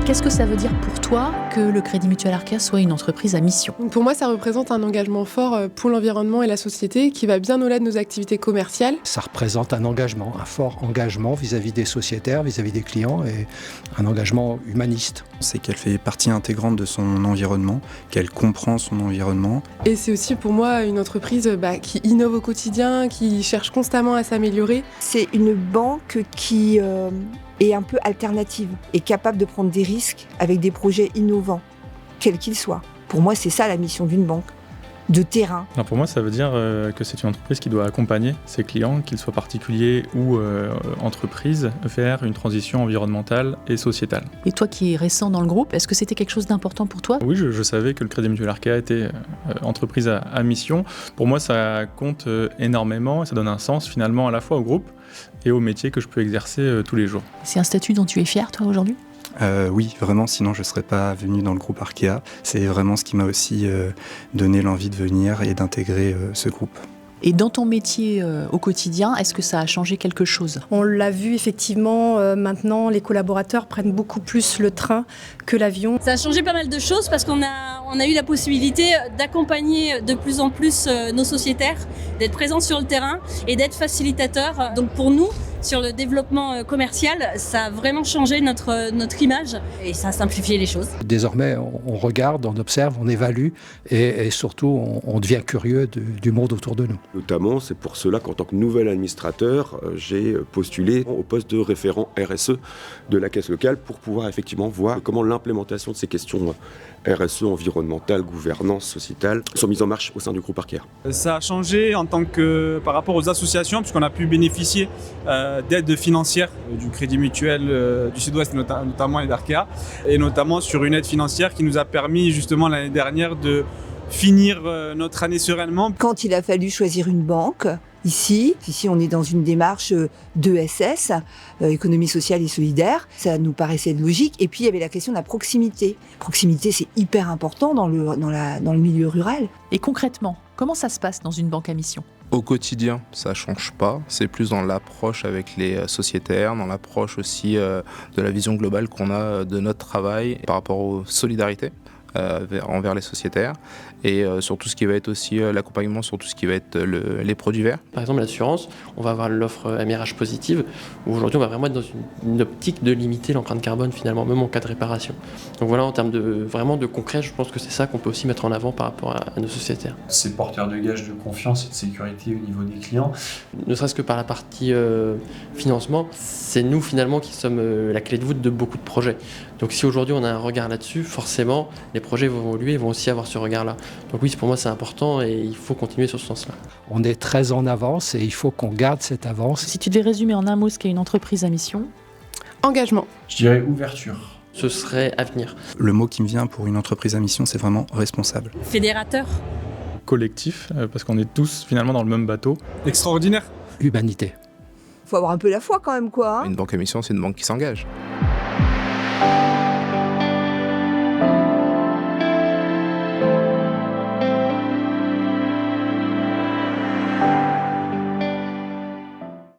Qu'est-ce que ça veut dire pour toi que le Crédit Mutuel Arkéa soit une entreprise à mission ? Donc pour moi, ça représente un engagement fort pour l'environnement et la société qui va bien au-delà de nos activités commerciales. Ça représente un engagement, un fort engagement vis-à-vis des sociétaires, vis-à-vis des clients et un engagement humaniste. C'est qu'elle fait partie intégrante de son environnement, qu'elle comprend son environnement. Et c'est aussi pour moi une entreprise qui innove au quotidien, qui cherche constamment à s'améliorer. C'est une banque qui est un peu alternative et capable de prendre des risques avec des projets innovants, quels qu'ils soient. Pour moi, c'est ça la mission d'une banque, de terrain. Alors pour moi, ça veut dire que c'est une entreprise qui doit accompagner ses clients, qu'ils soient particuliers ou entreprises, vers une transition environnementale et sociétale. Et toi qui es récent dans le groupe, est-ce que c'était quelque chose d'important pour toi ? Oui, je savais que le Crédit Mutuel Arkéa était entreprise à mission. Pour moi, ça compte énormément et ça donne un sens finalement à la fois au groupe et au métier que je peux exercer tous les jours. C'est un statut dont tu es fier, toi, aujourd'hui ? Oui, vraiment, sinon je ne serais pas venu dans le groupe Arkéa. C'est vraiment ce qui m'a aussi donné l'envie de venir et d'intégrer ce groupe. Et dans ton métier au quotidien, est-ce que ça a changé quelque chose ? On l'a vu effectivement, maintenant les collaborateurs prennent beaucoup plus le train que l'avion. Ça a changé pas mal de choses parce qu'on a eu la possibilité d'accompagner de plus en plus nos sociétaires, d'être présents sur le terrain et d'être facilitateurs. Donc pour nous, sur le développement commercial, ça a vraiment changé notre image et ça a simplifié les choses. Désormais, on regarde, on observe, on évalue et surtout, on devient curieux du monde autour de nous. Notamment, c'est pour cela qu'en tant que nouvel administrateur, j'ai postulé au poste de référent RSE de la caisse locale pour pouvoir effectivement voir comment l'implémentation de ces questions RSE, environnementale, gouvernance, sociétale, sont mises en marche au sein du groupe Arkéa. Ça a changé en tant que par rapport aux associations, puisqu'on a pu bénéficier d'aides financières du Crédit Mutuel du Sud-Ouest, notamment et d'Arkéa, et notamment sur une aide financière qui nous a permis justement l'année dernière de finir notre année sereinement. Quand il a fallu choisir une banque, ici on est dans une démarche d'ESS, économie sociale et solidaire, ça nous paraissait logique. Et puis il y avait la question de la proximité. Proximité, c'est hyper important dans le milieu rural. Et concrètement, comment ça se passe dans une banque à mission ? Au quotidien, ça change pas. C'est plus dans l'approche avec les sociétaires, dans l'approche aussi de la vision globale qu'on a de notre travail par rapport aux solidarités envers les sociétaires et sur tout ce qui va être aussi l'accompagnement sur tout ce qui va être les produits verts. Par exemple, l'assurance, on va avoir l'offre AMRH positive où aujourd'hui on va vraiment être dans une optique de limiter l'empreinte carbone finalement, même en cas de réparation. Donc voilà, en termes de concret, je pense que c'est ça qu'on peut aussi mettre en avant par rapport à nos sociétaires. C'est porteur de gages de confiance et de sécurité au niveau des clients. Ne serait-ce que par la partie financement, c'est nous finalement qui sommes la clé de voûte de beaucoup de projets. Donc si aujourd'hui on a un regard là-dessus, forcément les projets vont évoluer et vont aussi avoir ce regard-là. Donc oui, pour moi c'est important et il faut continuer sur ce sens-là. On est très en avance et il faut qu'on garde cette avance. Si tu devais résumer en un mot ce qu'est une entreprise à mission ? Engagement. Je dirais ouverture. Ce serait avenir. Le mot qui me vient pour une entreprise à mission, c'est vraiment responsable. Fédérateur. Collectif, parce qu'on est tous finalement dans le même bateau. Extraordinaire. Humanité. Faut avoir un peu la foi quand même, quoi. Une banque à mission, c'est une banque qui s'engage.